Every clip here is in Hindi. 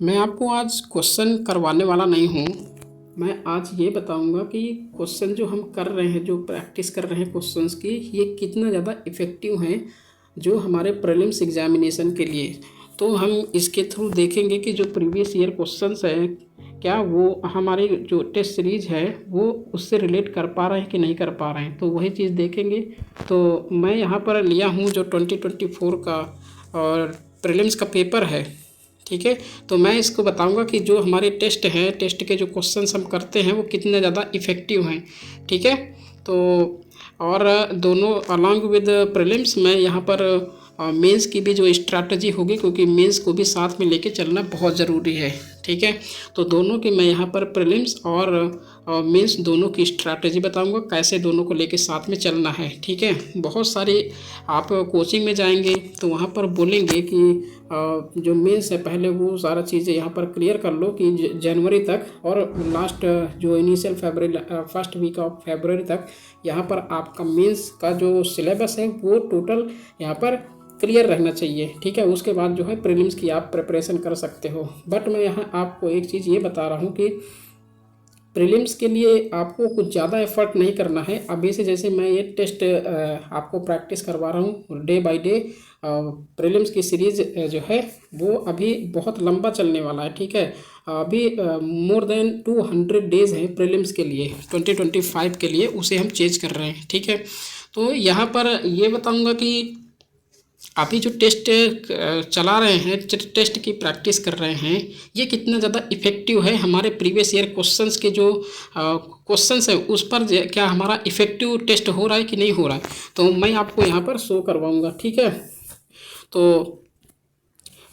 मैं आपको आज क्वेश्चन करवाने वाला नहीं हूँ। मैं आज ये बताऊँगा कि क्वेश्चन जो हम कर रहे हैं, जो प्रैक्टिस कर रहे हैं क्वेश्चंस की, ये कितना ज़्यादा इफ़ेक्टिव हैं जो हमारे प्रीलिम्स एग्जामिनेशन के लिए। तो हम इसके थ्रू देखेंगे कि जो प्रीवियस ईयर क्वेश्चंस हैं, क्या वो हमारी जो टेस्ट सीरीज़ है वो उससे रिलेट कर पा रहे हैं कि नहीं कर पा रहे हैं, तो वही चीज़ देखेंगे। तो मैं यहाँ पर लिया हूँ जो 2024 का और प्रीलिम्स का पेपर है, ठीक है। तो मैं इसको बताऊंगा कि जो हमारे टेस्ट हैं, टेस्ट के जो क्वेश्चंस हम करते हैं वो कितने ज़्यादा इफ़ेक्टिव हैं, ठीक है। तो और दोनों अलॉन्ग विद प्रीलिम्स मैं यहाँ पर मेंस की भी जो स्ट्रैटेजी होगी, क्योंकि मेंस को भी साथ में लेके चलना बहुत ज़रूरी है, ठीक है। तो दोनों की मैं यहाँ पर प्रीलिम्स और मेंस दोनों की स्ट्रैटेजी बताऊंगा, कैसे दोनों को लेके साथ में चलना है, ठीक है। बहुत सारे आप कोचिंग में जाएंगे तो वहाँ पर बोलेंगे कि जो मेंस है पहले वो सारा चीज़ें यहाँ पर क्लियर कर लो कि जनवरी तक, और लास्ट जो इनिशियल फरवरी, फर्स्ट वीक ऑफ फरवरी तक यहाँ पर आपका मेंस का जो सिलेबस है वो टोटल यहाँ पर क्लियर रहना चाहिए, ठीक है। उसके बाद जो है प्रीलिम्स की आप प्रिपरेशन कर सकते हो। बट मैं यहाँ आपको एक चीज़ ये बता रहा हूँ कि प्रीलिम्स के लिए आपको कुछ ज़्यादा एफर्ट नहीं करना है अभी से। जैसे मैं ये टेस्ट आपको प्रैक्टिस करवा रहा हूँ डे बाय डे। प्रीलिम्स की सीरीज़ जो है वो अभी बहुत लंबा चलने वाला है, ठीक है। अभी मोर देन 200 डेज़ हैं प्रीलिम्स के लिए, 2025 के लिए उसे हम चेंज कर रहे हैं, ठीक है। तो यहाँ पर ये बताऊँगा कि अभी जो टेस्ट चला रहे हैं, टेस्ट की प्रैक्टिस कर रहे हैं, ये कितना ज़्यादा इफ़ेक्टिव है हमारे प्रीवियस ईयर क्वेश्चंस के जो क्वेश्चंस है उस पर क्या हमारा इफ़ेक्टिव टेस्ट हो रहा है कि नहीं हो रहा है, तो मैं आपको यहाँ पर शो करवाऊँगा, ठीक है। तो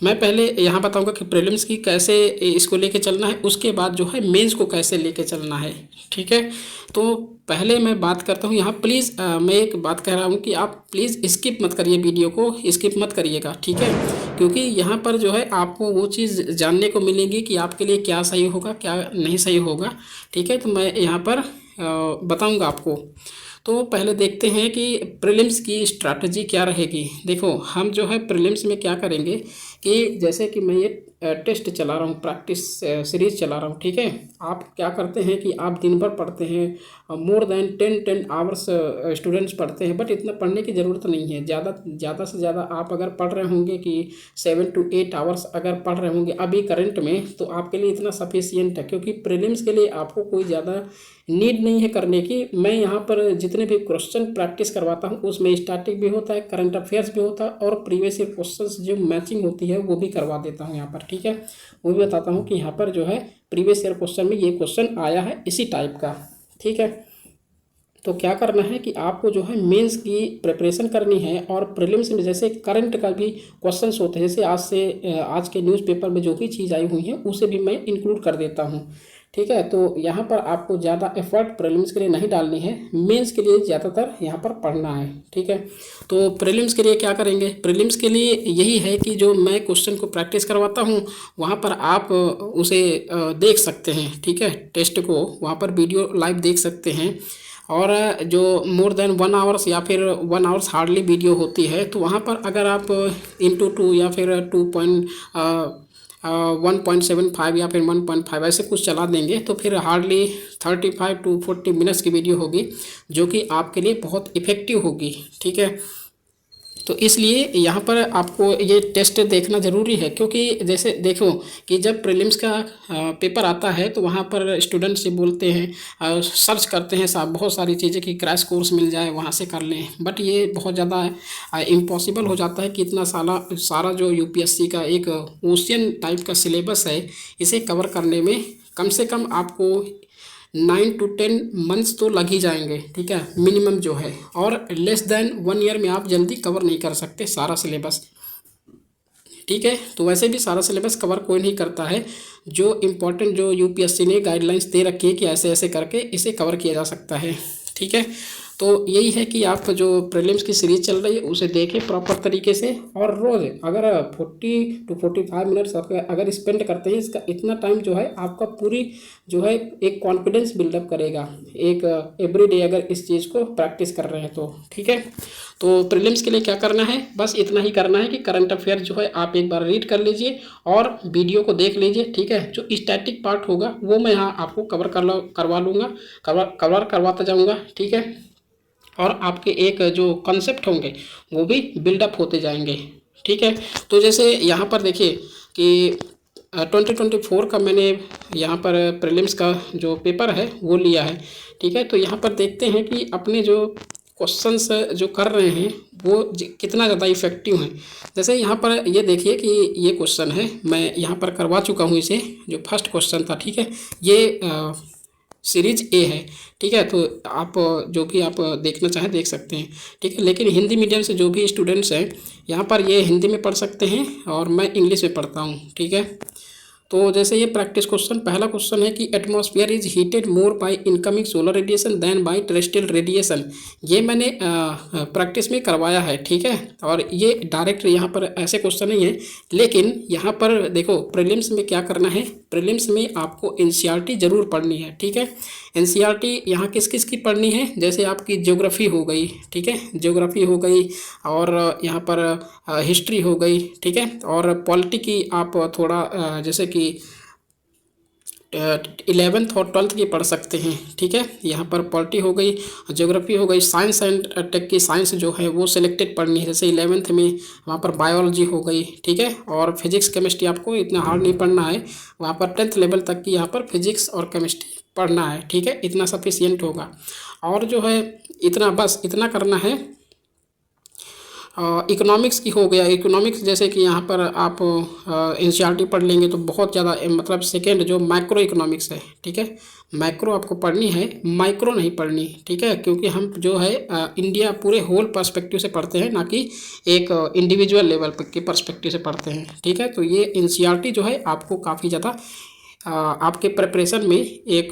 मैं पहले यहाँ बताऊंगा कि प्रीलिम्स की कैसे इसको लेके चलना है, उसके बाद जो है मेंस को कैसे लेके चलना है, ठीक है। तो पहले मैं बात करता हूँ यहाँ, प्लीज़ मैं एक बात कह रहा हूँ कि आप प्लीज़ स्किप मत करिए, वीडियो को स्किप मत करिएगा, ठीक है। क्योंकि यहाँ पर जो है आपको वो चीज़ जानने को मिलेगी कि आपके लिए क्या सही होगा क्या नहीं सही होगा, ठीक है। तो मैं यहाँ पर बताऊँगा आपको। तो पहले देखते हैं कि प्रीलिम्स की स्ट्रैटेजी क्या रहेगी। देखो, हम जो है प्रीलिम्स में क्या करेंगे कि जैसे कि मैं ये टेस्ट चला रहा हूँ, प्रैक्टिस सीरीज चला रहा हूँ, ठीक है। आप क्या करते हैं कि आप दिन भर पढ़ते हैं, मोर देन 10 आवर्स स्टूडेंट्स पढ़ते हैं, बट इतना पढ़ने की ज़रूरत नहीं है। ज़्यादा से ज़्यादा आप अगर पढ़ रहे होंगे कि 7 to 8 आवर्स अगर पढ़ रहे होंगे अभी करंट में, तो आपके लिए इतना सफिशियंट है, क्योंकि प्रीलिम्स के लिए आपको कोई ज़्यादा नीड नहीं है करने की। मैं यहाँ पर जितने भी क्वेश्चन प्रैक्टिस करवाता हूँ उसमें स्टैटिक भी होता है, करंट अफेयर्स भी होता है, और प्रीवियस ईयर क्वेश्चंस जो मैचिंग होती है वो भी करवा देता हूँ यहाँ पर, ठीक है। वो भी बताता हूँ कि यहाँ पर जो है प्रीवियस ईयर क्वेश्चन में ये क्वेश्चन आया है इसी टाइप का, ठीक है। तो क्या करना है कि आपको जो है मेंस की प्रिपरेशन करनी है, और प्रीलिम्स में जैसे करंट का भी क्वेश्चंस होते हैं, जैसे आज के न्यूज़पेपर में जो भी चीज़ आई हुई है उसे भी मैं इंक्लूड कर देता हूँ, ठीक है। तो यहाँ पर आपको ज़्यादा एफर्ट प्रीलिम्स के लिए नहीं डालनी है, मेंस के लिए ज़्यादातर यहाँ पर पढ़ना है, ठीक है। तो प्रीलिम्स के लिए क्या करेंगे, प्रीलिम्स के लिए यही है कि जो मैं क्वेश्चन को प्रैक्टिस करवाता हूँ वहाँ पर आप उसे देख सकते हैं, ठीक है। टेस्ट को वहाँ पर वीडियो लाइव देख सकते हैं, और जो मोर देन 1 आवर्स या फिर 1 आवर्स हार्डली वीडियो होती है, तो वहाँ पर अगर आप इंटू 2 या फिर 1.75 या फिर 1.5 ऐसे कुछ चला देंगे तो फिर हार्डली 35 to 40 मिनट्स की वीडियो होगी, जो कि आपके लिए बहुत इफ़ेक्टिव होगी, ठीक है। तो इसलिए यहाँ पर आपको ये टेस्ट देखना ज़रूरी है, क्योंकि जैसे देखो कि जब प्रीलिम्स का पेपर आता है तो वहाँ पर स्टूडेंट से बोलते हैं, सर्च करते हैं बहुत सारी चीज़ें कि क्रैश कोर्स मिल जाए वहाँ से कर लें, बट ये बहुत ज़्यादा इम्पॉसिबल हो जाता है कि इतना सारा जो यूपीएससी का एक ओशियन टाइप का सिलेबस है, इसे कवर करने में कम से कम आपको 9 to 10 मंथ्स तो लग ही जाएंगे, ठीक है, मिनिमम जो है। और लेस देन 1 ईयर में आप जल्दी कवर नहीं कर सकते सारा सिलेबस, ठीक है। तो वैसे भी सारा सिलेबस कवर कोई नहीं करता है, जो इम्पोर्टेंट जो यूपीएससी ने गाइडलाइंस दे रखी है कि ऐसे ऐसे करके इसे कवर किया जा सकता है, ठीक है। तो यही है कि आप जो प्रीलिम्स की सीरीज चल रही है उसे देखें प्रॉपर तरीके से, और रोज़ अगर 40 to 45 मिनट्स आप अगर स्पेंड करते हैं, इसका इतना टाइम जो है आपका पूरी जो है एक कॉन्फिडेंस बिल्डअप करेगा, एक एवरीडे अगर इस चीज़ को प्रैक्टिस कर रहे हैं तो। ठीक है, तो प्रीलिम्स के लिए क्या करना है, बस इतना ही करना है कि करंट अफेयर जो है आप एक बार रीड कर लीजिए और वीडियो को देख लीजिए। ठीक है, जो स्टैटिक पार्ट होगा वो मैं यहाँ आपको करवा लूँगा, कवर करवाता जाऊँगा। ठीक है, और आपके एक जो कॉन्सेप्ट होंगे वो भी बिल्डअप होते जाएंगे। ठीक है, तो जैसे यहाँ पर देखिए कि 2024 का मैंने यहाँ पर प्रीलिम्स का जो पेपर है वो लिया है। ठीक है, तो यहाँ पर देखते हैं कि अपने जो क्वेश्चंस जो कर रहे हैं वो कितना ज़्यादा इफ़ेक्टिव हैं। जैसे यहाँ पर ये देखिए कि ये क्वेश्चन है, मैं यहाँ पर करवा चुका हूँ इसे, जो फर्स्ट क्वेश्चन था। ठीक है, ये सीरीज ए है। ठीक है, तो आप जो भी आप देखना चाहें देख सकते हैं। ठीक है, लेकिन हिंदी मीडियम से जो भी स्टूडेंट्स हैं यहाँ पर ये हिंदी में पढ़ सकते हैं और मैं इंग्लिश में पढ़ता हूँ। ठीक है, तो जैसे ये प्रैक्टिस क्वेश्चन, पहला क्वेश्चन है कि atmosphere is heated more by incoming solar radiation than by terrestrial radiation. ये मैंने प्रैक्टिस में करवाया है। ठीक है, और ये डायरेक्ट यहाँ पर ऐसे क्वेश्चन नहीं है, लेकिन यहाँ पर देखो प्रीलिम्स में क्या करना है, प्रीलिम्स में आपको एनसीईआरटी जरूर पढ़नी है। ठीक है, एनसीईआरटी यहाँ किस किस की पढ़नी है, जैसे आपकी ज्योग्राफी हो गई। ठीक है, ज्योग्राफी हो गई, और यहाँ पर हिस्ट्री हो गई। ठीक है, और पॉलिटी की आप थोड़ा जैसे कि 11th और 12th की पढ़ सकते हैं। ठीक है, यहाँ पर पॉलिटी हो गई, ज्योग्राफी हो गई, साइंस एंड टेक की साइंस जो है वो सिलेक्टेड पढ़नी है। जैसे 11th में वहाँ पर बायोलॉजी हो गई। ठीक है, और फिजिक्स केमिस्ट्री आपको इतना हार्ड नहीं पढ़ना है, वहाँ पर 10th लेवल तक की यहाँ पर फिजिक्स और केमिस्ट्री पढ़ना है। ठीक है, इतना सफिशियंट होगा, और जो है इतना बस इतना करना है। इकोनॉमिक्स की हो गया, इकोनॉमिक्स जैसे कि यहाँ पर आप एनसीईआरटी पढ़ लेंगे तो बहुत ज़्यादा, मतलब सेकेंड जो माइक्रो इकोनॉमिक्स है। ठीक है, माइक्रो आपको पढ़नी है, माइक्रो नहीं पढ़नी। ठीक है, क्योंकि हम जो है इंडिया पूरे होल पर्सपेक्टिव से पढ़ते हैं, ना कि एक इंडिविजुअल लेवल के पर्सपेक्टिव से पढ़ते हैं। ठीक है, तो ये एनसीईआरटी जो है आपको काफ़ी ज़्यादा आपके प्रिपरेशन में एक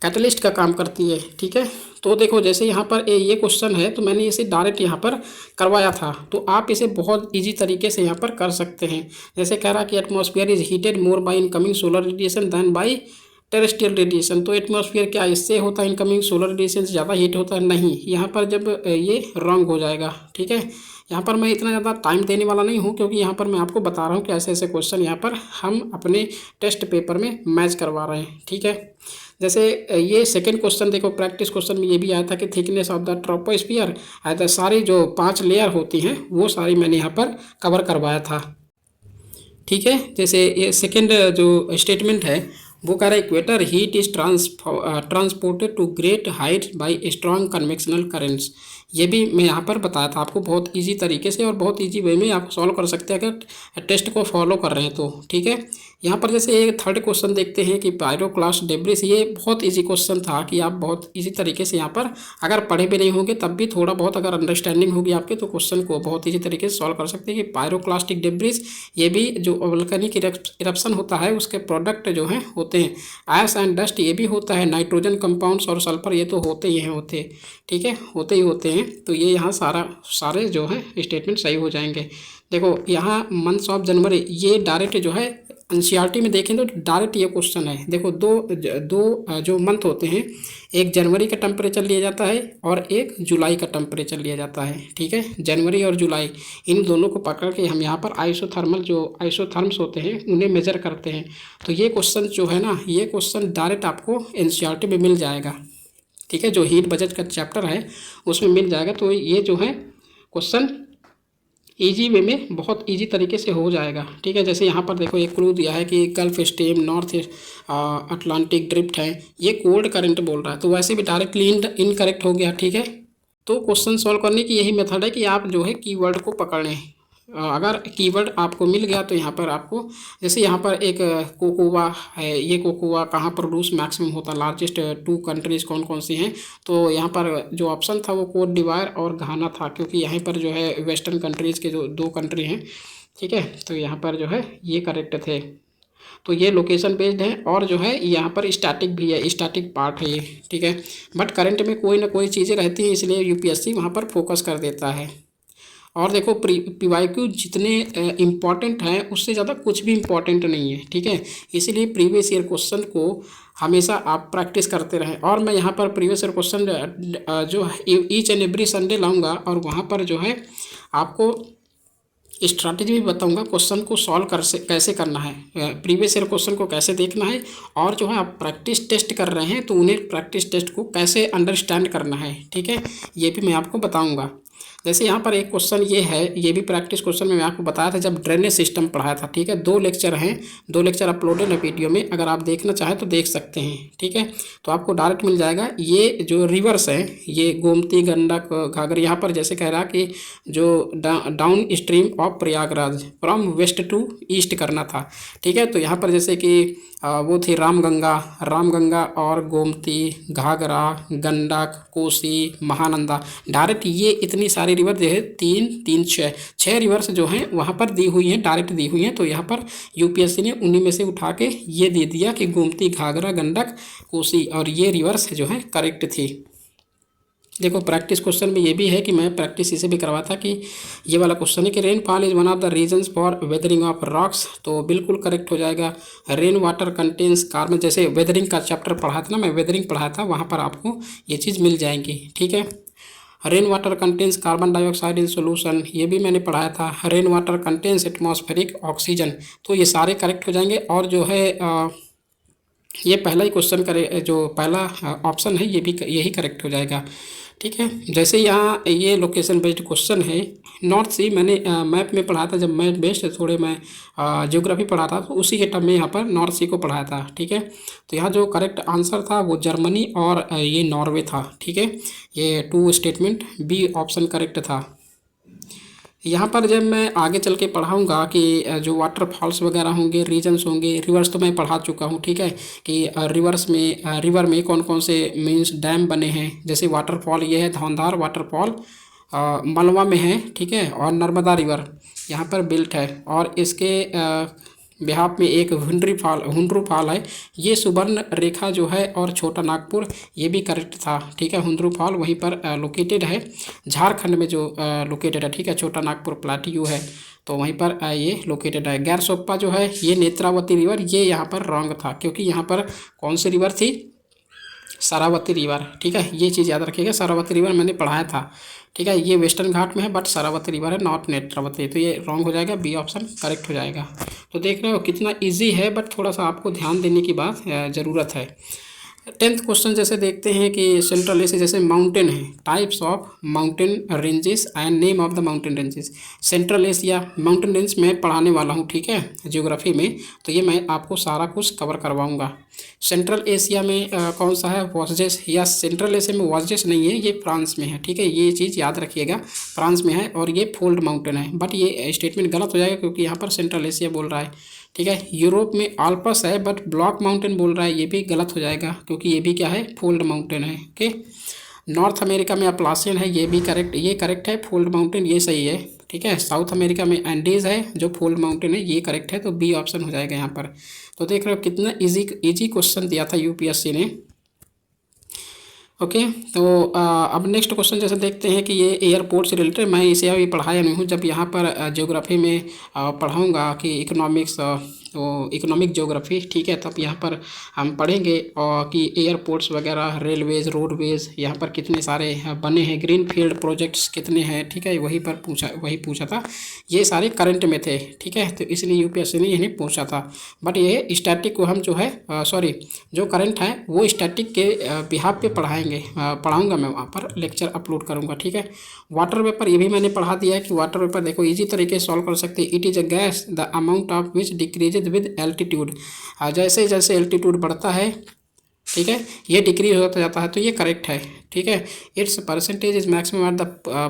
कैटलिस्ट का काम करती है। ठीक है, तो देखो जैसे यहाँ पर ये क्वेश्चन है, तो मैंने इसे डायरेक्ट यहाँ पर करवाया था, तो आप इसे बहुत इजी तरीके से यहाँ पर कर सकते हैं। जैसे कह रहा कि atmosphere is heated more by incoming solar radiation than by terrestrial radiation. तो एटमॉस्फेयर क्या इससे होता है, इनकमिंग सोलर रेडिएशन से ज़्यादा हीट होता है? नहीं, यहाँ पर जब ये रॉन्ग हो जाएगा। ठीक है, यहाँ पर मैं इतना ज़्यादा टाइम देने वाला नहीं हूँ, क्योंकि यहाँ पर मैं आपको बता रहा हूँ कि ऐसे ऐसे क्वेश्चन यहाँ पर हम अपने टेस्ट पेपर में मैच करवा रहे हैं। ठीक है, जैसे ये सेकंड क्वेश्चन देखो, प्रैक्टिस क्वेश्चन में ये भी आया था कि थिकनेस ऑफ द ट्रोपोस्फियर, ऐसा सारी जो 5 लेयर होती हैं वो सारी मैंने यहाँ पर कवर करवाया था। ठीक है, जैसे ये सेकंड जो स्टेटमेंट है वो कह रहा है equator heat is transported to great height by strong convectional currents. ये भी मैं यहाँ पर बताया था आपको बहुत इजी तरीके से, और बहुत इजी वे में आप सॉल्व कर सकते हैं अगर टेस्ट को फॉलो कर रहे हैं तो। ठीक है, यहाँ पर जैसे एक थर्ड क्वेश्चन देखते हैं कि पायरोक्लास्ट डेब्रिस, ये बहुत इजी क्वेश्चन था कि आप बहुत इजी तरीके से यहाँ पर अगर पढ़े भी नहीं होंगे तब भी थोड़ा बहुत अगर अंडरस्टैंडिंग होगी आपके, तो क्वेश्चन को बहुत इजी तरीके से सॉल्व कर सकते हैं कि पायरोक्लास्टिक डेब्रिस, ये भी जो वोल्केनिक इरप्शन होता है उसके प्रोडक्ट जो हैं होते हैं, ऐश एंड डस्ट ये भी होता है, नाइट्रोजन कंपाउंड्स और सल्फर ये तो होते ही हैं, होते। ठीक है, होते ही होते हैं। तो ये यहाँ सारे जो है स्टेटमेंट सही हो जाएंगे। देखो यहाँ मंथ्स ऑफ जनवरी, ये डायरेक्ट जो है एनसीईआरटी में देखें तो डायरेक्ट ये क्वेश्चन है। देखो दो जो मंथ होते हैं, एक जनवरी का टेम्परेचर लिया जाता है और एक जुलाई का टेम्परेचर लिया जाता है। ठीक है, जनवरी और जुलाई इन दोनों को पकड़ के हम यहाँ पर आइसोथर्म्स होते हैं उन्हें मेजर करते हैं। तो ये क्वेश्चन जो है ना, ये क्वेश्चन डायरेक्ट आपको एनसीईआरटी में मिल जाएगा। ठीक है, जो हीट बजट का चैप्टर है उसमें मिल जाएगा। तो ये जो है क्वेश्चन इजी वे में बहुत इजी तरीके से हो जाएगा। ठीक है, जैसे यहाँ पर देखो एक क्लू दिया है कि gulf stream, north Atlantic drift है, ये कोल्ड करंट बोल रहा है, तो वैसे भी डायरेक्टली इनकरेक्ट हो गया। ठीक है, तो क्वेश्चन सॉल्व करने की यही मेथड है कि आप जो है कीवर्ड को पकड़ लें। अगर कीवर्ड आपको मिल गया तो यहाँ पर आपको, जैसे यहाँ पर एक कोकोवा है, ये कोकोवा कहाँ प्रोड्यूस मैक्सिमम होता है, लार्जेस्ट 2 कंट्रीज़ कौन कौन सी हैं, तो यहाँ पर जो ऑप्शन था वो कोट डिवायर और घाना था, क्योंकि यहाँ पर जो है वेस्टर्न कंट्रीज़ के जो 2 कंट्री हैं। ठीक है, तो यहाँ पर जो है ये करेक्ट थे। तो ये लोकेशन बेस्ड है और जो है यहाँ पर स्टैटिक भी है, स्टैटिक पार्ट है ये, ठीक है। बट करंट में कोई ना कोई चीज़ें रहती हैं, इसलिए यूपीएससी वहाँ पर फोकस कर देता है। और देखो पीवाईक्यू जितने इम्पॉर्टेंट हैं उससे ज़्यादा कुछ भी इम्पॉर्टेंट नहीं है, ठीक है। इसीलिए प्रीवियस ईयर क्वेश्चन को हमेशा आप प्रैक्टिस करते रहें। और मैं यहाँ पर प्रीवियस ईयर क्वेश्चन जो ईच एंड एवरी संडे लाऊंगा और वहाँ पर जो है आपको स्ट्रैटेजी भी बताऊंगा क्वेश्चन को सॉल्व कैसे करना है, प्रीवियस ईयर क्वेश्चन को कैसे देखना है, और जो है आप प्रैक्टिस टेस्ट कर रहे हैं तो उन्हें प्रैक्टिस टेस्ट को कैसे अंडरस्टैंड करना है, ठीक है। ये भी मैं आपको बताऊंगा। जैसे यहाँ पर एक क्वेश्चन ये है, ये भी प्रैक्टिस क्वेश्चन में मैं आपको बताया था जब ड्रेनेज सिस्टम पढ़ाया था, ठीक है। 2 लेक्चर हैं, 2 लेक्चर अपलोडेड है वीडियो में, अगर आप देखना चाहें तो देख सकते हैं, ठीक है। तो आपको डायरेक्ट मिल जाएगा। ये जो रिवर्स है, ये गोमती, गंडक, घाघर, यहाँ पर जैसे कह रहा कि जो down stream of Prayagraj from west to east करना था, ठीक है। तो यहाँ पर जैसे कि वो थी रामगंगा और गोमती, घाघरा, गंडक, कोसी, महानंदा। डायरेक्ट ये इतनी सारी रिवर जो है 6 रिवर्स जो हैं वहाँ पर दी हुई हैं, डायरेक्ट दी हुई हैं। तो यहाँ पर यूपीएससी ने उन्हीं में से उठा के ये दे दिया कि गोमती, घाघरा, गंडक, कोसी, और ये रिवर्स जो है करेक्ट थी। देखो प्रैक्टिस क्वेश्चन में ये भी है कि मैं प्रैक्टिस इसे भी करवा था कि ये वाला क्वेश्चन है कि rainfall is one of the reasons for weathering of rocks, तो बिल्कुल करेक्ट हो जाएगा। रेन वाटर कंटेन्स कार्बन, जैसे वेदरिंग का चैप्टर पढ़ा था ना, मैं वेदरिंग पढ़ाया था, वहाँ पर आपको ये चीज़ मिल जाएंगी, ठीक है। Rain water contains carbon dioxide in solution, ये भी मैंने पढ़ाया था। Rain water contains atmospheric oxygen, तो ये सारे करेक्ट हो जाएंगे। और जो है ये पहला ही क्वेश्चन करे, जो पहला ऑप्शन है ये भी यही करेक्ट हो जाएगा, ठीक है। जैसे यहाँ ये लोकेशन बेस्ड क्वेश्चन है, नॉर्थ सी मैंने मैप में पढ़ा था, जब मैप बेस्ड थोड़े मैं ज्योग्राफी पढ़ा था तो उसी के टर्म में यहाँ पर नॉर्थ सी को पढ़ाया था, ठीक है। तो यहाँ जो करेक्ट आंसर था वो जर्मनी और ये नॉर्वे था, ठीक है। ये 2 स्टेटमेंट बी ऑप्शन करेक्ट था। यहाँ पर जब मैं आगे चल के पढ़ाऊँगा कि जो वाटरफॉल्स वगैरह होंगे, रीजन्स होंगे, रिवर्स तो मैं पढ़ा चुका हूँ, ठीक है। कि रिवर में कौन कौन से मीन्स डैम बने हैं। जैसे वाटरफॉल ये है धौंधार वाटरफॉल, मलवा में है, ठीक है। और नर्मदा रिवर यहाँ पर बिल्ट है, और इसके बिहाफ में एक हुंड्रू फॉल है। ये सुवर्ण रेखा जो है और छोटा नागपुर, ये भी करेक्ट था, ठीक है। हुंड्रू फॉल वहीं पर लोकेटेड है, झारखंड में जो लोकेटेड है, ठीक है। छोटा नागपुर प्लाटियू है तो वहीं पर ये लोकेटेड है। गैरसोप्पा जो है ये नेत्रावती रिवर, ये यहाँ पर रॉन्ग था क्योंकि यहाँ पर कौन सी रिवर थी, शरावती रिवर, ठीक है। ये चीज़ याद रखिएगा, शरावती रिवर मैंने पढ़ाया था, ठीक है। ये वेस्टर्न घाट में है बट शरावती रिवर है, नॉट नेत्रावती, तो ये रॉन्ग हो जाएगा, बी ऑप्शन करेक्ट हो जाएगा। तो देख रहे हो कितना इजी है, बट थोड़ा सा आपको ध्यान देने की बात ज़रूरत है। 10th क्वेश्चन जैसे देखते हैं कि सेंट्रल एशिया, जैसे माउंटेन है, types of mountain ranges and name of the mountain ranges. Central Asia mountain range मैं पढ़ाने वाला हूँ, ठीक है, ज्योग्राफी में, तो ये मैं आपको सारा कुछ कवर करवाऊँगा। सेंट्रल एशिया में कौन सा है, वॉसजेस, या सेंट्रल एशिया में वॉसजेस नहीं है, ये फ्रांस में है, ठीक है। ये चीज़ याद रखिएगा, फ्रांस में है, और ये फोल्ड माउंटेन है। बट ये स्टेटमेंट गलत हो जाएगा क्योंकि यहाँ पर सेंट्रल एशिया बोल रहा है, ठीक है। यूरोप में आल्पस है बट ब्लॉक माउंटेन बोल रहा है, ये भी गलत हो जाएगा क्योंकि ये भी क्या है, फोल्ड माउंटेन है, ओके। नॉर्थ अमेरिका में अप्लासियन है, ये भी करेक्ट, ये करेक्ट है, फोल्ड माउंटेन ये सही है, ठीक है। साउथ अमेरिका में एंडीज है जो फोल्ड माउंटेन है, ये करेक्ट है, तो बी ऑप्शन हो जाएगा यहाँ पर। तो देख रहे हो कितना इजी क्वेश्चन दिया था यूपीएससी ने, ओके। तो अब नेक्स्ट क्वेश्चन जैसे देखते हैं कि ये एयरपोर्ट से रिलेटेड, मैं इसे अभी पढ़ाया नहीं हूँ, जब यहाँ पर ज्योग्राफी में पढ़ाऊँगा कि इकोनॉमिक्स, तो इकोनॉमिक ज्योग्राफी, ठीक है, तब यहाँ पर हम पढ़ेंगे और कि एयरपोर्ट्स वगैरह, रेलवेज़, रोडवेज़ यहाँ पर कितने सारे बने हैं, ग्रीन फील्ड प्रोजेक्ट्स कितने हैं, ठीक है। वही पूछा था, ये सारे करंट में थे, ठीक है। तो इसलिए यूपीएससी ने इन्हें पूछा था। बट ये स्टैटिक को हम जो है जो करंट है वो स्टैटिक के बिहाफ पे पढ़ाऊँगा मैं, वहाँ पर लेक्चर अपलोड करूँगा, ठीक है। वाटर वेपर ये भी मैंने पढ़ा दिया है कि वाटर वेपर देखो ईजी तरीके से सॉल्व कर सकते हैं। It is a gas the amount of which decreases with altitude, जैसे जैसे एल्टीट्यूड बढ़ता है, ठीक है, ये डिक्रीज होता जाता है, तो ये करेक्ट है, ठीक है। Its percentage is maximum at the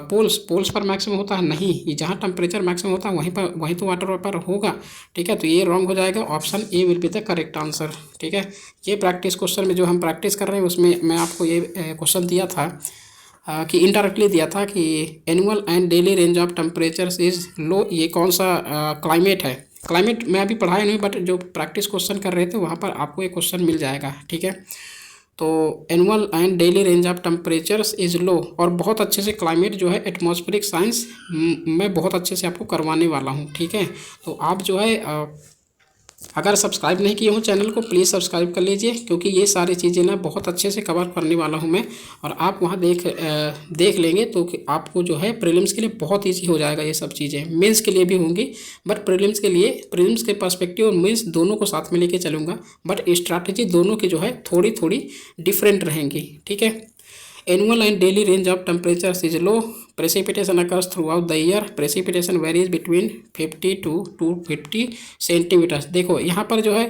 poles पर मैक्सिमम होता है, नहीं, ये जहाँ टेम्परेचर मैक्सिमम होता है वहीं तो वाटर वेपर होगा, ठीक है। तो ये रॉन्ग हो जाएगा, option A will be the correct answer, ठीक है। ये प्रैक्टिस क्वेश्चन में जो हम प्रैक्टिस कर रहे हैं उसमें मैं आपको ये क्वेश्चन दिया था कि इनडायरेक्टली दिया था कि annual and daily range of temperature is low, ये कौन सा क्लाइमेट है, क्लाइमेट मैं अभी पढ़ाया नहीं, बट जो प्रैक्टिस क्वेश्चन कर रहे थे वहाँ पर आपको एक क्वेश्चन मिल जाएगा, ठीक है। तो annual and daily range of temperatures is low, और बहुत अच्छे से क्लाइमेट जो है एटमॉस्फेरिक साइंस मैं बहुत अच्छे से आपको करवाने वाला हूँ, ठीक है। तो आप जो है अगर सब्सक्राइब नहीं किए हो चैनल को, प्लीज़ सब्सक्राइब कर लीजिए, क्योंकि ये सारी चीज़ें ना बहुत अच्छे से कवर करने वाला हूँ मैं, और आप वहाँ देख लेंगे तो कि आपको जो है प्रीलिम्स के लिए बहुत ईजी हो जाएगा। ये सब चीज़ें मेंस के लिए भी होंगी, बट प्रीलिम्स के लिए, प्रीलिम्स के पर्सपेक्टिव और मेंस दोनों को साथ में लेके चलूँगा, बट स्ट्रैटेजी दोनों की जो है थोड़ी थोड़ी डिफरेंट रहेंगी, ठीक है। Annual and daily range of temperatures is low, precipitation occurs throughout the year, precipitation varies between 50 to 250 centimetre. देखो यहाँ पर जो है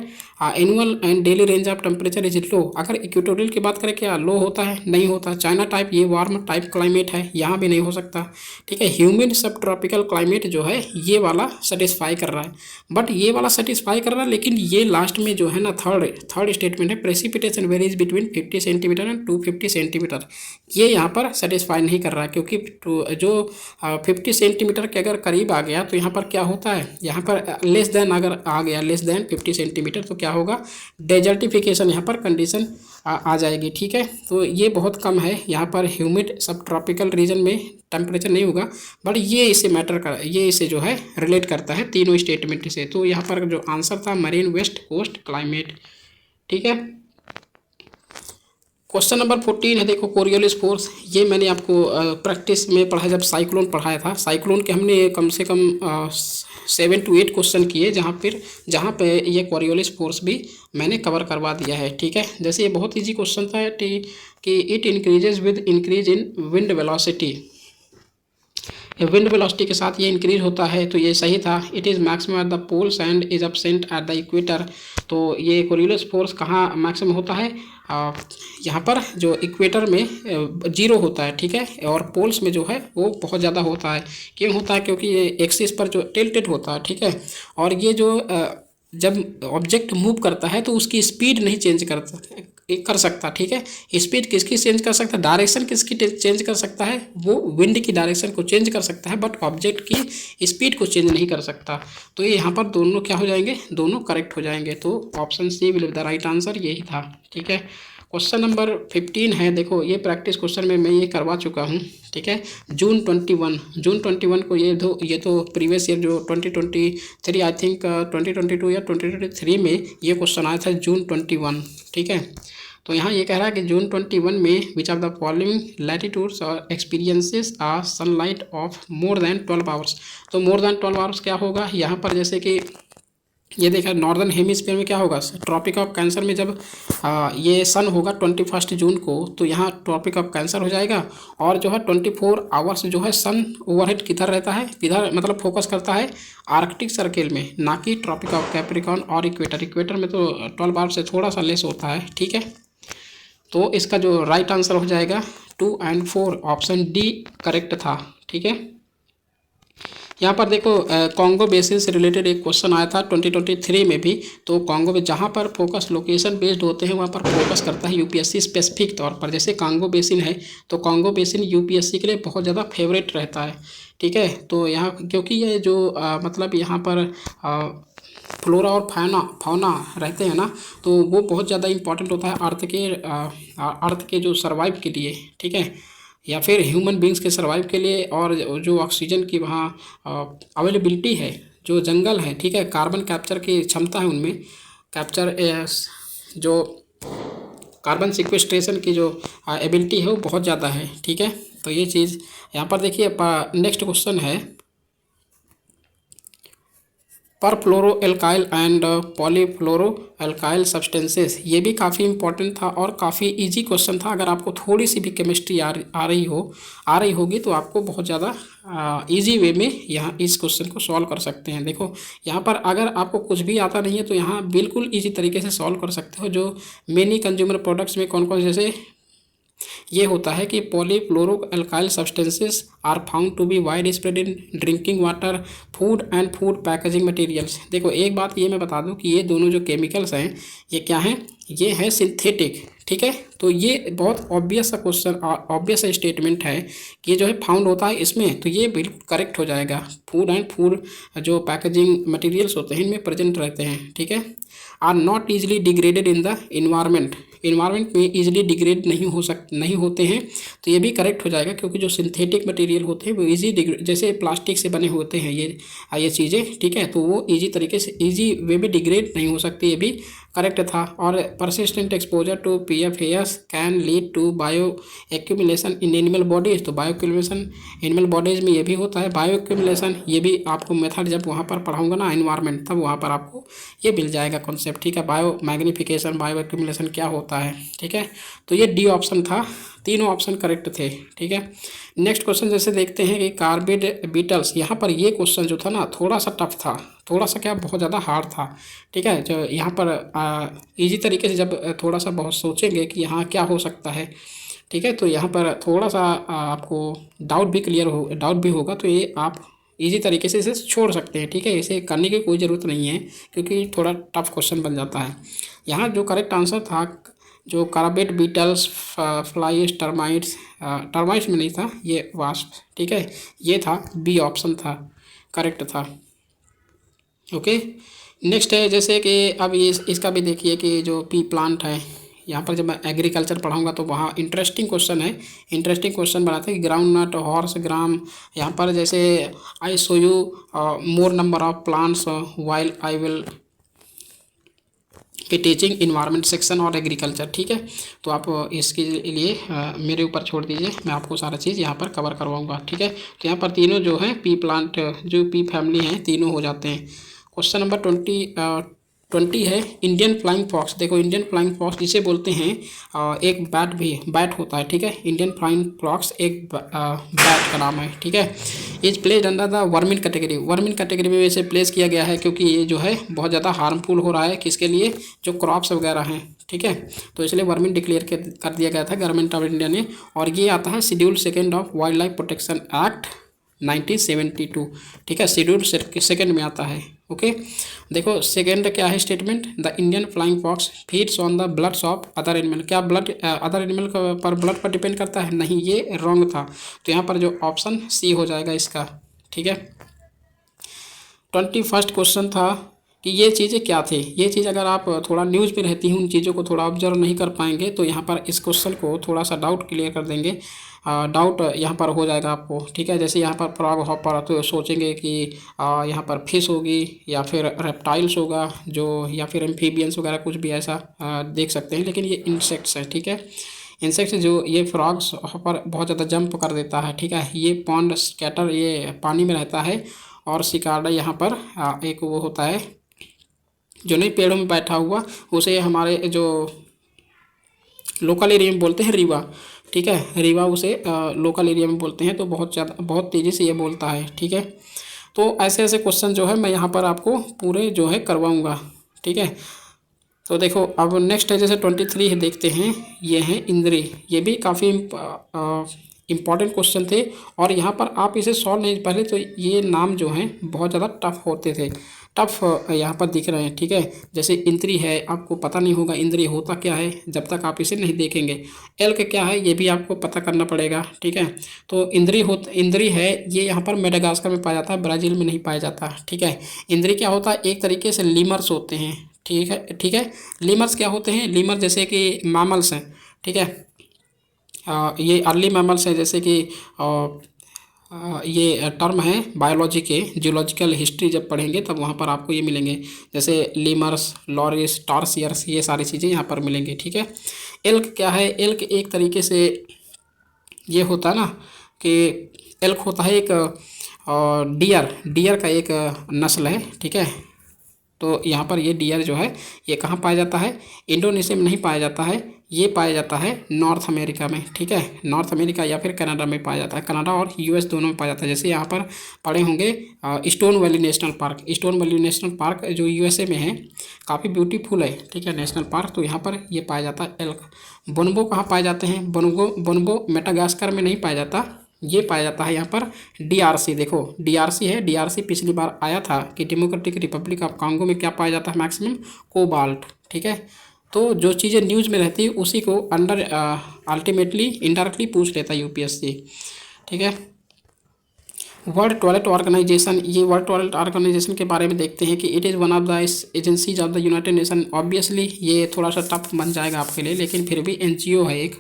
annual and daily range of temperature is low, अगर इक्वेटोरियल की बात करें क्या लो होता है? नहीं होता। चाइना टाइप ये वार्म टाइप क्लाइमेट है, यहाँ भी नहीं हो सकता, ठीक है। ह्यूमिड सब ट्रॉपिकल क्लाइमेट जो है ये वाला सेटिस्फाई कर रहा है, बट ये वाला सेटिस्फाई कर रहा है, लेकिन ये लास्ट में जो है ना थर्ड स्टेटमेंट है, precipitation varies between 50 centimetre and 250 centimetre, ये यहाँ पर सेटिस्फाई नहीं कर रहा है, क्योंकि जो 50 सेंटीमीटर के अगर करीब आ गया तो यहाँ पर क्या होता है, यहाँ पर लेस देन अगर आ गया, लेस देन 50 सेंटीमीटर, तो क्या होगा, डेजर्टिफिकेशन यहाँ पर कंडीशन आ जाएगी, ठीक है। तो ये बहुत कम है, यहाँ पर ह्यूमिड सब ट्रॉपिकल रीजन में टेम्परेचर नहीं होगा, बट ये इसे मैटर कर, ये इसे जो है रिलेट करता है तीनों स्टेटमेंट से। तो यहाँ पर जो आंसर था मरीन वेस्ट कोस्ट क्लाइमेट, ठीक है। क्वेश्चन नंबर 14 है, देखो कोरियोलिस फोर्स, ये मैंने आपको प्रैक्टिस में पढ़ा जब साइक्लोन पढ़ाया था। साइक्लोन के हमने कम से कम 7 to 8 क्वेश्चन किए, जहाँ पे ये कोरियोलिस फोर्स भी मैंने कवर करवा दिया है, ठीक है। जैसे ये बहुत इजी क्वेश्चन था कि it increases with increase in wind velocity, wind velocity के साथ ये इंक्रीज होता है, तो ये सही था। It is maximum at the poles and is absent at the equator, तो ये कोरियोलिस फोर्स कहाँ मैक्सिमम होता है, यहाँ पर जो इक्वेटर में 0 होता है, ठीक है, और पोल्स में जो है वो बहुत ज़्यादा होता है। क्यों होता है? क्योंकि ये एक्सिस पर जो टिल्टेड होता है, ठीक है, और ये जो जब ऑब्जेक्ट मूव करता है तो उसकी स्पीड नहीं चेंज कर सकता, ठीक है। स्पीड किसकी चेंज कर सकता है, डायरेक्शन किसकी चेंज कर सकता है, वो विंड की डायरेक्शन को चेंज कर सकता है, बट ऑब्जेक्ट की स्पीड को चेंज नहीं कर सकता। तो ये यहाँ पर दोनों क्या हो जाएंगे, दोनों करेक्ट हो जाएंगे। तो option C will be the right answer, यही था, ठीक है। क्वेश्चन नंबर 15 है, देखो ये प्रैक्टिस क्वेश्चन में मैं ये करवा चुका हूँ, ठीक है। जून 21 को ये तो प्रीवियस ईयर जो 2023 आई थिंक 2022 या 2023 में ये क्वेश्चन आया था, जून 21, ठीक है। तो यहाँ ये कह रहा है कि जून 21 में which of the following latitudes और experiences are sunlight of more than 12 hours. तो मोर देन 12 आवर्स क्या होगा, यहाँ पर जैसे कि ये देखा नॉर्दर्न हेमिस्फीयर में क्या होगा, ट्रॉपिक ऑफ कैंसर में जब ये सन होगा 21 जून को, तो यहाँ ट्रॉपिक ऑफ कैंसर हो जाएगा, और जो है 24 आवर्स जो है सन ओवरहेड किधर रहता है, किधर मतलब फोकस करता है आर्कटिक सर्किल में, ना कि ट्रॉपिक ऑफ कैप्रिकॉर्न और इक्वेटर में तो 12 आवर्स से थोड़ा सा लेस होता है, ठीक है। तो इसका जो राइट आंसर हो जाएगा 2 और 4, ऑप्शन डी करेक्ट था, ठीक है। यहाँ पर देखो कॉन्गो बेसिन से रिलेटेड एक क्वेश्चन आया था 2023 में भी। तो कॉन्गो में जहाँ पर फोकस लोकेशन बेस्ड होते हैं वहाँ पर फोकस करता है यूपीएससी स्पेसिफिक तौर पर। जैसे कॉन्गो बेसिन है तो कॉन्गो बेसिन यूपीएससी के लिए बहुत ज़्यादा फेवरेट रहता है, ठीक है। तो यहाँ क्योंकि ये जो मतलब यहाँ पर फ्लोरा और फौना रहते हैं ना, तो वो बहुत ज़्यादा इंपॉर्टेंट होता है अर्थ के जो सर्वाइव के लिए, ठीक है, या फिर ह्यूमन बींग्स के सर्वाइव के लिए। और जो ऑक्सीजन की वहाँ अवेलेबिलिटी है, जो जंगल है, ठीक है, कार्बन कैप्चर की क्षमता है उनमें, कैप्चर जो कार्बन सिक्वेस्ट्रेशन की जो एबिलिटी है वो बहुत ज़्यादा है, ठीक है। तो ये चीज़ यहाँ पर देखिए। नेक्स्ट क्वेश्चन है पर फ्लोरो एल्काइल एंड पॉलीफ्लोरो एल्काइल सब्सटेंसेस। ये भी काफ़ी इंपॉर्टेंट था और काफ़ी इजी क्वेश्चन था। अगर आपको थोड़ी सी भी केमिस्ट्री आ रही होगी तो आपको बहुत ज़्यादा इजी वे में यहाँ इस क्वेश्चन को सॉल्व कर सकते हैं। देखो यहाँ पर अगर आपको कुछ भी आता नहीं है तो यहाँ बिल्कुल इजी तरीके से सॉल्व कर सकते हो। जो मेनी कंज्यूमर प्रोडक्ट्स में कौन कौन जैसे ये होता है कि polyfluoro alkyl substances are found to be wide spread in drinking water, food and food packaging materials. देखो एक बात ये मैं बता दूं कि ये दोनों जो केमिकल्स हैं ये क्या हैं, ये हैं सिंथेटिक, ठीक है। तो ये बहुत ऑब्वियस सा क्वेश्चन, ऑब्वियस सा स्टेटमेंट है कि ये जो है फाउंड होता है इसमें, तो ये बिल्कुल करेक्ट हो जाएगा। फूड एंड फूड जो पैकेजिंग मटेरियल्स होते हैं इनमें प्रेजेंट रहते हैं, ठीक है। Are not easily degraded in the environment, environment में ईजिली डिग्रेड नहीं होते हैं, तो ये भी करेक्ट हो जाएगा, क्योंकि जो सिंथेटिक मटेरियल होते हैं वो ईजी जैसे प्लास्टिक से बने होते हैं ये चीज़ें, ठीक है, तो वो ईजी तरीके से ईजी वे में डिग्रेड नहीं हो सकती, ये भी करेक्ट था। और persistent exposure to PFAS can lead to bioaccumulation in animal bodies, तो बायो एक्यूमुलेशन एनिमल बॉडीज में ये भी होता है बायो एक्यूमुलेशन, ये भी आपको मेथड जब वहाँ पर पढ़ाऊंगा ना एनवायरनमेंट, तब वहाँ पर आपको ये मिल जाएगा कॉन्सेप्ट, ठीक है। बायो मैग्नीफिकेशन, बायो एक्यूमुलेशन क्या होता है, ठीक है। तो ये डी ऑप्शन था, तीनों ऑप्शन करेक्ट थे, ठीक है। नेक्स्ट क्वेश्चन जैसे देखते हैं कि कार्बेड बीटल्स, यहाँ पर ये क्वेश्चन जो था ना थोड़ा सा टफ था, थोड़ा सा क्या बहुत ज़्यादा हार्ड था, ठीक है। जो यहाँ पर इजी तरीके से जब थोड़ा सा बहुत सोचेंगे कि यहाँ क्या हो सकता है, ठीक है, तो यहाँ पर थोड़ा सा आपको डाउट भी होगा, तो ये आप इजी तरीके से इसे छोड़ सकते हैं, ठीक है। इसे करने की कोई ज़रूरत नहीं है, क्योंकि थोड़ा टफ क्वेश्चन बन जाता है। यहाँ जो करेक्ट आंसर था, जो कार्बेट बीटल्स, फ्लाइज, टर्माइट्स में नहीं था, ये वास्प, ठीक है, ये था बी ऑप्शन था, करेक्ट था। ओके, नेक्स्ट है जैसे कि अब ये इसका भी देखिए कि जो पी प्लांट है, यहाँ पर जब मैं एग्रीकल्चर पढ़ाऊंगा तो वहाँ इंटरेस्टिंग क्वेश्चन है, इंटरेस्टिंग क्वेश्चन बनाते हैं। ग्राउंड नट, हॉर्स ग्राम, यहाँ पर जैसे I show you more number of plants while I will कि टीचिंग इन्वायरमेंट सेक्शन और एग्रीकल्चर, ठीक है। तो आप इसके लिए मेरे ऊपर छोड़ दीजिए, मैं आपको सारा चीज़ यहाँ पर कवर करवाऊँगा, ठीक है। तो यहाँ पर तीनों जो है पी प्लांट, जो पी फैमिली हैं, तीनों हो जाते हैं। क्वेश्चन नंबर 20 है इंडियन फ्लाइंग फॉक्स। देखो इंडियन फ्लाइंग फॉक्स जिसे बोलते हैं, एक बैट होता है, ठीक है। इंडियन फ्लाइंग फॉक्स एक बैट का नाम है, ठीक है। Is placed under the vermin category, vermin category में इसे प्लेस किया गया है क्योंकि ये जो है बहुत ज़्यादा हार्मफुल हो रहा है किसके लिए, जो क्रॉप्स वगैरह हैं, ठीक है। तो इसलिए वर्मिन डिक्लेयर कर दिया गया था गवर्नमेंट ऑफ इंडिया ने, और ये आता है schedule 2 of wild life protection act 1972, ठीक है, शेड्यूल 2 में आता है। ओके, देखो सेकेंड क्या है statement, the Indian flying fox feeds on the bloods of other animal, क्या ब्लड अदर एनिमल पर ब्लड पर डिपेंड करता है, नहीं, ये रॉन्ग था। तो यहाँ पर जो ऑप्शन सी हो जाएगा इसका, ठीक है। 21st क्वेश्चन था कि ये चीज़ें क्या थे, ये चीज़ अगर आप थोड़ा न्यूज़ में रहती हैं, उन चीज़ों को थोड़ा ऑब्जर्व नहीं कर पाएंगे, तो यहाँ पर इस क्वेश्चन को थोड़ा सा डाउट क्लियर कर देंगे, डाउट यहाँ पर हो जाएगा आपको, ठीक है। जैसे यहाँ पर फ्रॉग हॉपर, तो सोचेंगे कि यहाँ पर फिश होगी या फिर रेप्टाइल्स होगा, जो या फिर एम्फीबियंस वगैरह कुछ भी ऐसा देख सकते हैं, लेकिन ये इंसेक्ट्स है, ठीक है। इंसेक्ट्स जो ये फ्रॉग्स हॉपर बहुत ज़्यादा जंप कर देता है, ठीक है। ये पॉन्ड स्कैटर, ये पानी में रहता है, और सिकार्डा यहाँ पर एक वो होता है जो नहीं पेड़ों में बैठा हुआ, उसे हमारे जो लोकल एरिया में बोलते हैं रीवा, ठीक है, रीवा उसे लोकल एरिया में बोलते हैं, तो बहुत तेज़ी से ये बोलता है, ठीक है। तो ऐसे ऐसे क्वेश्चन जो है मैं यहाँ पर आपको पूरे जो है करवाऊँगा, ठीक है। तो देखो अब नेक्स्ट है जैसे 23 है, देखते हैं, ये हैं इंद्री, ये भी काफ़ी इम्पॉर्टेंट क्वेश्चन थे, और यहाँ पर आप इसे सॉल्व नहीं, पहले तो ये नाम जो हैं बहुत ज़्यादा टफ होते थे, टफ यहाँ पर दिख रहे हैं, ठीक है। जैसे इंद्री है, आपको पता नहीं होगा इंद्री होता क्या है जब तक आप इसे नहीं देखेंगे। एल्क क्या है ये भी आपको पता करना पड़ेगा, ठीक है। तो इंद्री है, ये यहाँ पर मेडागास्कर में पाया जाता है, ब्राज़ील में नहीं पाया जाता, ठीक है। इंद्री क्या होता है, एक तरीके से लीमर्स होते हैं, ठीक है, ठीक है। लीमर्स क्या होते हैं, लीमर जैसे कि मैमल्स हैं, ठीक है। ये अर्ली मैमल्स हैं, जैसे कि ये टर्म है बायोलॉजी के, जियोलॉजिकल हिस्ट्री जब पढ़ेंगे तब वहाँ पर आपको ये मिलेंगे, जैसे लीमर्स, लॉरिस, टार्सियर्स, ये सारी चीज़ें यहाँ पर मिलेंगी, ठीक है। एल्क क्या है, एल्क एक तरीके से ये होता है ना कि एल्क होता है एक डियर का एक नस्ल है, ठीक है। तो यहाँ पर ये डियर जो है ये कहाँ पाया जाता है, इंडोनेशिया में नहीं पाया जाता है, ये पाया जाता है नॉर्थ अमेरिका में, ठीक है। नॉर्थ अमेरिका या फिर कनाडा में पाया जाता है, कनाडा और यूएस दोनों में पाया जाता है। जैसे यहाँ पर पढ़े होंगे stone valley national park, stone valley national park जो यूएसए में है, काफ़ी ब्यूटीफुल है, ठीक है, नेशनल पार्क, तो यहाँ पर ये पाया जाता है एल्क। बोनबो कहाँ पाए जाते हैं, बोनबो मेडागास्कर में नहीं पाया जाता, ये पाया जाता है यहाँ पर डीआरसी, देखो डीआरसी है, डीआरसी पिछली बार आया था कि डेमोक्रेटिक रिपब्लिक ऑफ कांगो में क्या पाया जाता है मैक्सिमम, कोबाल्ट, ठीक है। तो जो चीज़ें न्यूज़ में रहती है उसी को अंडर अल्टीमेटली इनडायरेक्टली पूछ लेता है यूपीएससी। ठीक है। वर्ल्ड टॉयलेट ऑर्गेनाइजेशन, ये वर्ल्ड टॉयलेट ऑर्गेनाइजेशन के बारे में देखते हैं कि it is one of the agencies of the United nation. Obviously ये थोड़ा सा टफ बन जाएगा आपके लिए, लेकिन फिर भी एनजीओ है एक,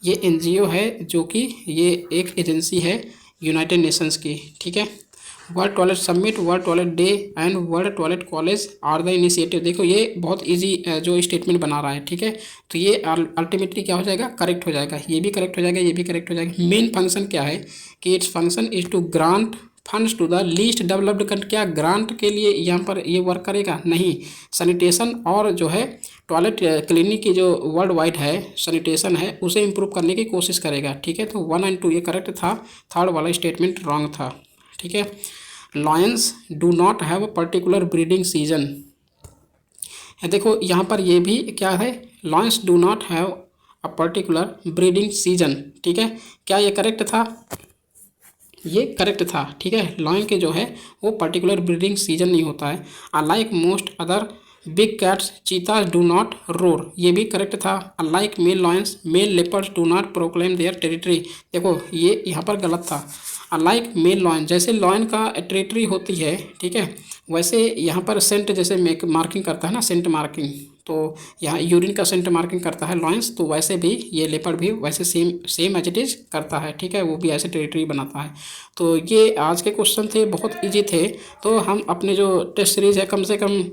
ये एनजीओ है जो कि ये एक एजेंसी है यूनाइटेड नेशंस की। ठीक है। World toilet summit, world toilet day and world toilet college are the initiative. देखो ये बहुत इजी जो स्टेटमेंट बना रहा है। ठीक है। तो ये अल्टीमेटली क्या हो जाएगा, करेक्ट हो जाएगा, ये भी करेक्ट हो जाएगा, ये भी करेक्ट हो जाएगा। मेन फंक्शन क्या है कि its function is to grant funds to the least developed country. क्या ग्रांट के लिए यहाँ पर ये वर्क करेगा? नहीं। सैनिटेशन और जो है टॉयलेट क्लीनिंग की जो वर्ल्ड वाइड है सैनिटेशन है उसे इम्प्रूव करने की कोशिश करेगा। ठीक है। तो 1 और 2 ये करेक्ट था, थर्ड वाला स्टेटमेंट रॉन्ग था। ठीक है। Lions do not have a particular breeding season. देखो यहाँ पर ये भी क्या है, lions do not have a particular breeding season. ठीक है। क्या ये करेक्ट था? ये करेक्ट था। ठीक है। लॉयन के जो है वो पर्टिकुलर ब्रीडिंग सीजन नहीं होता है। Unlike most other big cats cheetahs do not roar, ये भी करेक्ट था। Unlike male lions male leopards do not proclaim their territory. देखो ये यहाँ पर गलत था। अनलाइक मेल लॉयन, जैसे लॉयन का टेरिटरी होती है, ठीक है, वैसे यहाँ पर सेंट जैसे मार्किंग करता है ना, सेंट मार्किंग, तो यहाँ यूरिन का सेंट मार्किंग करता है लॉयंस, तो वैसे भी ये लेपर्ड भी वैसे same same as it is करता है। ठीक है। वो भी ऐसे टेरिटरी बनाता है। तो ये आज के क्वेश्चन थे, बहुत इजी थे। तो हम अपने जो टेस्ट सीरीज है कम से कम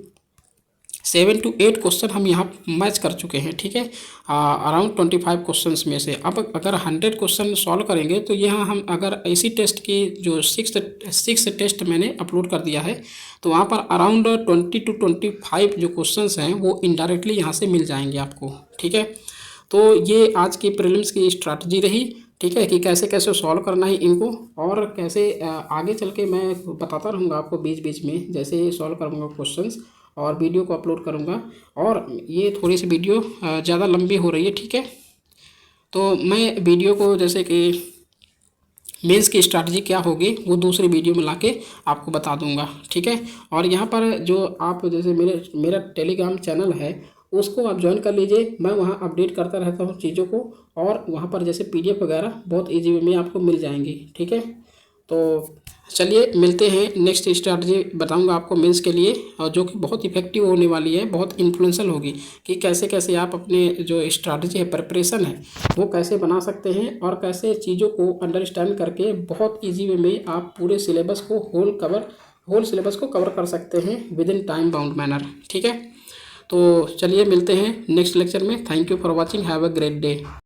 7 to 8 क्वेश्चन हम यहाँ मैच कर चुके हैं। ठीक है। अराउंड 25 क्वेश्चंस में से अब अगर 100 क्वेश्चन सॉल्व करेंगे तो यहाँ हम अगर इसी टेस्ट की जो सिक्स टेस्ट मैंने अपलोड कर दिया है तो वहाँ पर अराउंड 20 to 25 जो क्वेश्चंस हैं वो इनडायरेक्टली यहाँ से मिल जाएंगे आपको। ठीक है। तो ये आज की प्रीलिम्स की स्ट्रैटेजी रही। ठीक है, कि कैसे कैसे सॉल्व करना है इनको, और कैसे आगे चल के मैं बताता रहूँगा आपको बीच बीच में जैसे सॉल्व करूँगा क्वेश्चंस और वीडियो को अपलोड करूँगा। और ये थोड़ी सी वीडियो ज़्यादा लंबी हो रही है। ठीक है। तो मैं वीडियो को जैसे कि मेंस की स्ट्रैटेजी क्या होगी वो दूसरी वीडियो में लाके आपको बता दूंगा। ठीक है। और यहाँ पर जो आप जैसे मेरा टेलीग्राम चैनल है उसको आप ज्वाइन कर लीजिए। मैं वहाँ अपडेट करता रहता हूँ चीज़ों को, और वहाँ पर जैसे PDF वगैरह बहुत ईजी वे में आपको मिल जाएंगी। ठीक है। तो चलिए मिलते हैं, नेक्स्ट स्ट्रैटेजी बताऊंगा आपको मेंस के लिए, और जो कि बहुत इफेक्टिव होने वाली है, बहुत इन्फ्लुएंशियल होगी कि कैसे कैसे आप अपने जो स्ट्रैटेजी है, प्रिपरेशन है, वो कैसे बना सकते हैं, और कैसे चीज़ों को अंडरस्टैंड करके बहुत ईजी वे में आप पूरे सिलेबस को होल सिलेबस को कवर कर सकते हैं with in time bound manner. ठीक है। तो चलिए मिलते हैं नेक्स्ट लेक्चर में। Thank you for watching, have a great day.